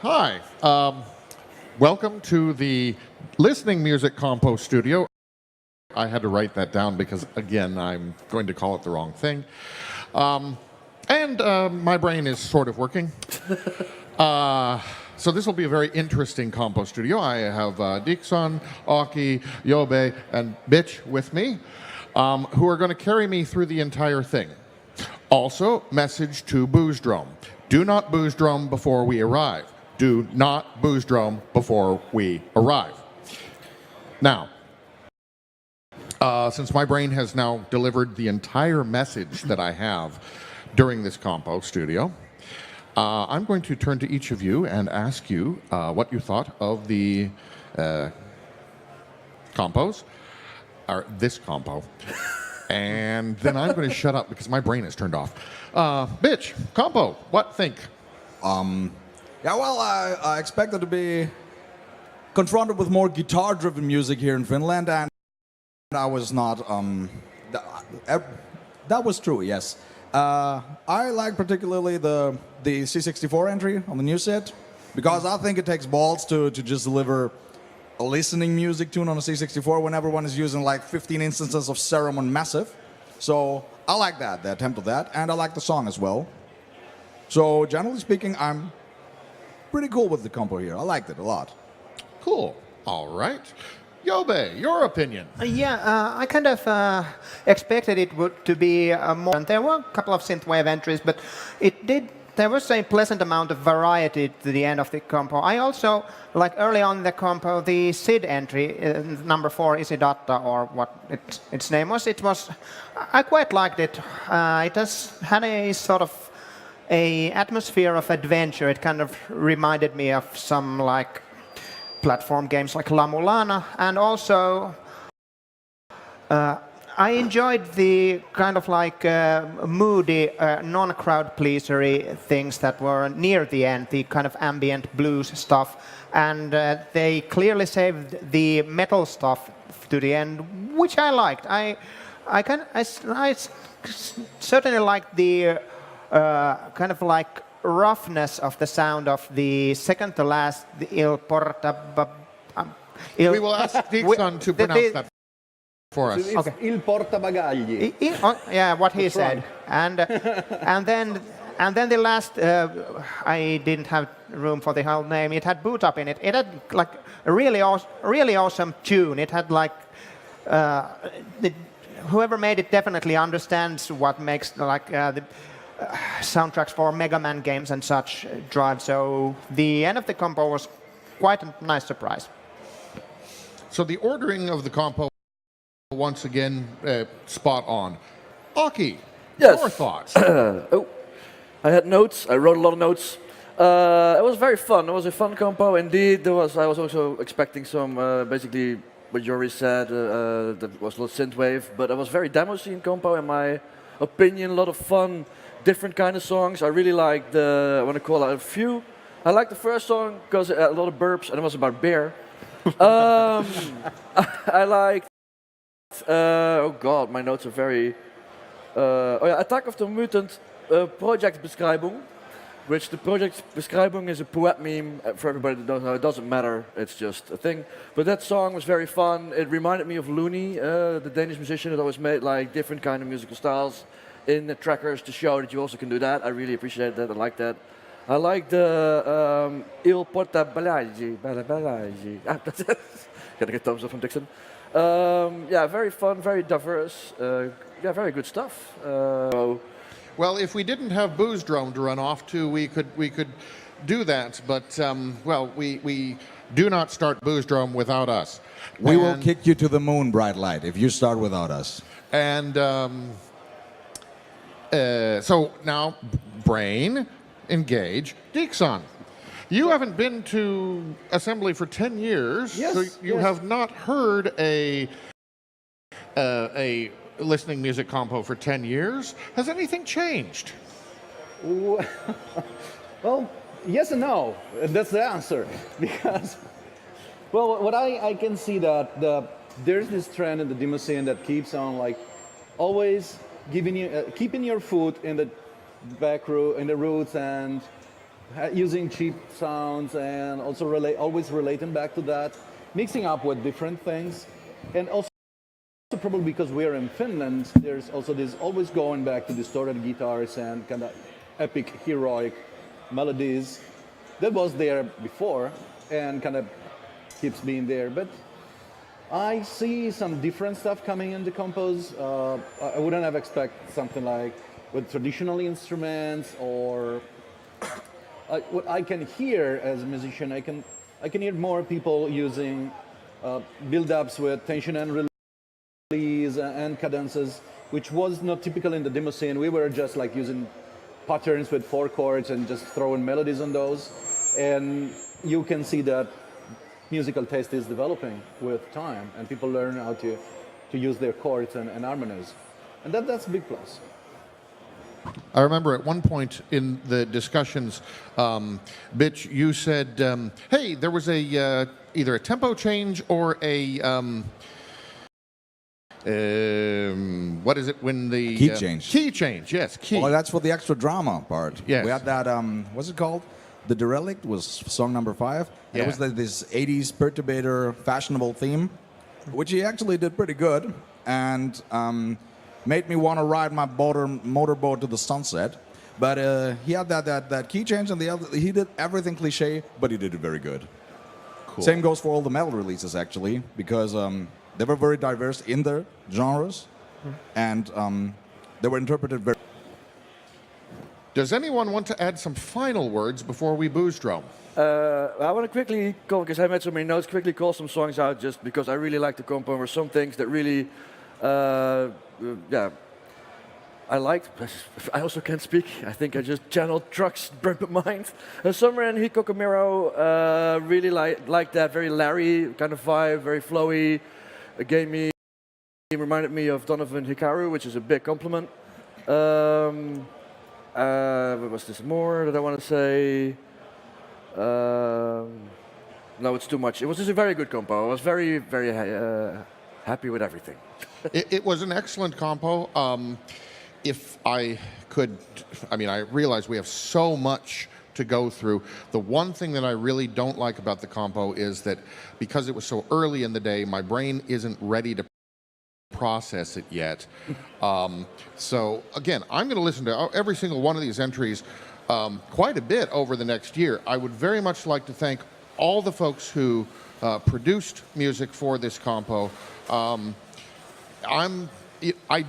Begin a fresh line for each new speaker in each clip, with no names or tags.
Hi. Welcome to the Listening Music Compost Studio. I had to write that down because, again, I'm going to call it the wrong thing. My brain is sort of working. So this will be a very interesting compost studio. I have Dixon, Aki, Yobe, and Bitch with me, who are going to carry me through the entire thing. Also, message to Booze Drum. Do not booze drum before we arrive. Do not booze drum before we arrive. Now, since my brain has now delivered the entire message that I have during this compo studio, I'm going to turn to each of you and ask you what you thought of the compos, or this compo. And then I'm going to shut up because my brain is turned off. Bitch, compo, what think?
I expected to be confronted with more guitar-driven music here in Finland, and I was not. That was true, yes. I like particularly the C64 entry on the new set, because I think it takes balls to just deliver a listening music tune on a C64 when everyone is using like 15 instances of Serum on Massive. So I like that, the attempt of that, and I like the song as well. So generally speaking, I'm pretty cool with the compo here. I liked it a lot.
Cool. All right. Yobe, your opinion.
I kind of expected it to be more. And there were a couple of synthwave entries, but there was a pleasant amount of variety to the end of the compo. I also, like early on in the compo, the SID entry, number 4, Isidatta, or what its name was, I quite liked it. It had a sort of a atmosphere of adventure. It kind of reminded me of some like platform games like La Mulana, and also I enjoyed the kind of like moody, non-crowd pleasery things that were near the end, the kind of ambient blues stuff, and they clearly saved the metal stuff to the end, which I liked. I certainly liked the kind of like roughness of the sound of the second to last, the Il Porta.
We will ask Dixon to pronounce that for us.
It's Il Portabagagli.
Yeah, what he said. And then the last, I didn't have room for the whole name. It had Boot Up in it. It had like a really awesome tune. It had like whoever made it definitely understands what makes like the soundtracks for Mega Man games and such drive. So the end of the compo was quite a nice surprise.
So the ordering of the compo, once again, spot on. Aki,
Yes.
your thoughts?
I had notes. I wrote a lot of notes. It was very fun. It was a fun compo. Indeed, I was also expecting some, basically what Yuri said, that was a lot synthwave, but it was very demo scene compo in my opinion. A lot of fun, different kind of songs. I really liked I want to call out a few. I liked the first song because it had a lot of burps and it was about beer. I liked, oh god, my notes are very, Attack of the Mutant Projectbeschreibung, which the Projectbeschreibung is a poet meme for everybody that doesn't know. It doesn't matter, it's just a thing. But that song was very fun. It reminded me of Looney, the Danish musician that always made like different kind of musical styles in the trackers to show that you also can do that. I really appreciate that. I like that. I like the Il Portabagagli. Gotta get thumbs up from Dixon. Very fun, very diverse. Very good stuff.
Well, if we didn't have Booze Drum to run off to, we could do that. But we do not start Booze Drum without us.
We will kick you to the moon, Bright Light, if you start without us.
And so now, Brain, engage, Dixon. You haven't been to assembly for 10 years,
yes,
so you have not heard a listening music compo for 10 years. Has anything changed?
Well, yes and no. That's the answer. Because, well, what I can see that there's this trend in the demo scene that keeps on like always giving you keeping your foot in the back row, in the roots, and using cheap sounds and also always relating back to that, mixing up with different things, and also probably because we are in Finland, there's also this always going back to distorted guitars and kind of epic heroic melodies that was there before and kind of keeps being there. But I see some different stuff coming in the compos. I wouldn't have expected something like with traditional instruments or what I can hear as a musician. I can hear more people using build-ups with tension and release and cadences, which was not typical in the demo scene. We were just like using patterns with 4 chords and just throwing melodies on those. And you can see that musical taste is developing with time, and people learn how to use their chords and harmonies. And that's a big plus.
I remember at one point in the discussions, Bitch, you said, hey, there was either a tempo change or a, what is it when the...
Key change.
Key change, yes, key.
Well, that's for the extra drama part.
Yes.
We had that, what's it called? The Derelict was song number 5.
Yeah.
It was this 80s perturbator fashionable theme, which he actually did pretty good, and made me want to ride my motorboat to the sunset. But he had that key change, and he did everything cliche, but he did it very good.
Cool.
Same goes for all the metal releases, actually, because they were very diverse in their genres, and they were interpreted very...
Does anyone want to add some final words before we booze drum?
I want to quickly call, because I made so many notes, quickly call some songs out just because I really like the compo. There were some things that really, I liked. I also can't speak. I think I just channeled Trucks, broke my mind. Summer and Hiko Camaro really liked that, very Larry kind of vibe, very flowy. It reminded me of Donovan Hikaru, which is a big compliment. What was this more that I want to say? No, it's too much. It was just a very good compo. I was very, very happy with everything.
It was an excellent compo. If I could, I mean, I realize we have so much to go through. The one thing that I really don't like about the compo is that because it was so early in the day, my brain isn't ready to process it yet. So again, I'm going to listen to every single one of these entries quite a bit over the next year. I would very much like to thank all the folks who produced music for this compo. I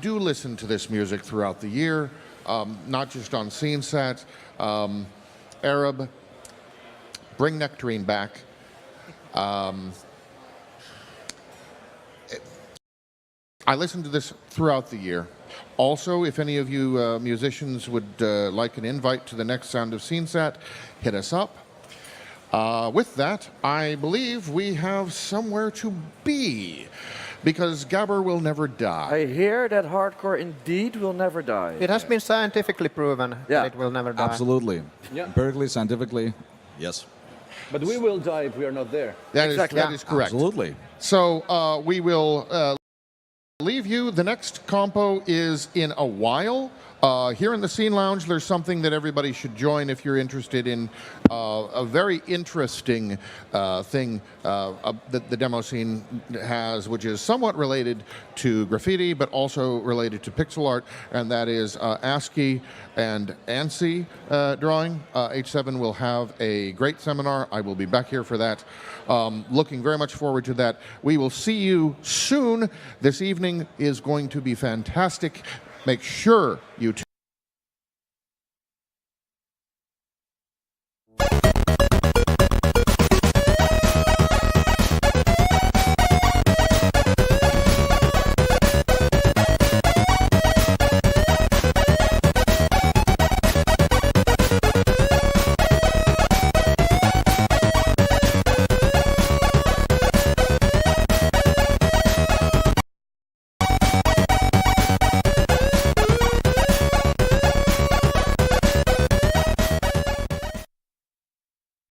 do listen to this music throughout the year, not just on SceneSet. Arab, bring Nectarine back. I listen to this throughout the year. Also, if any of you musicians would like an invite to the next Sound of SceneSet, hit us up. With that, I believe we have somewhere to be, because Gabber will never die.
I hear that hardcore indeed will never die.
It has been scientifically proven that it will never die.
Absolutely.
Yeah.
Empirically, scientifically, yes.
But we will die if we are not there.
That
Exactly.
is correct.
Absolutely.
So we will leave you. The next compo is in a while. Here in the Scene Lounge, there's something that everybody should join if you're interested in a very interesting thing that the demo scene has, which is somewhat related to graffiti, but also related to pixel art, and that is ASCII and ANSI drawing. H7 will have a great seminar. I will be back here for that. Looking very much forward to that. We will see you soon. This evening is going to be fantastic. Make sure you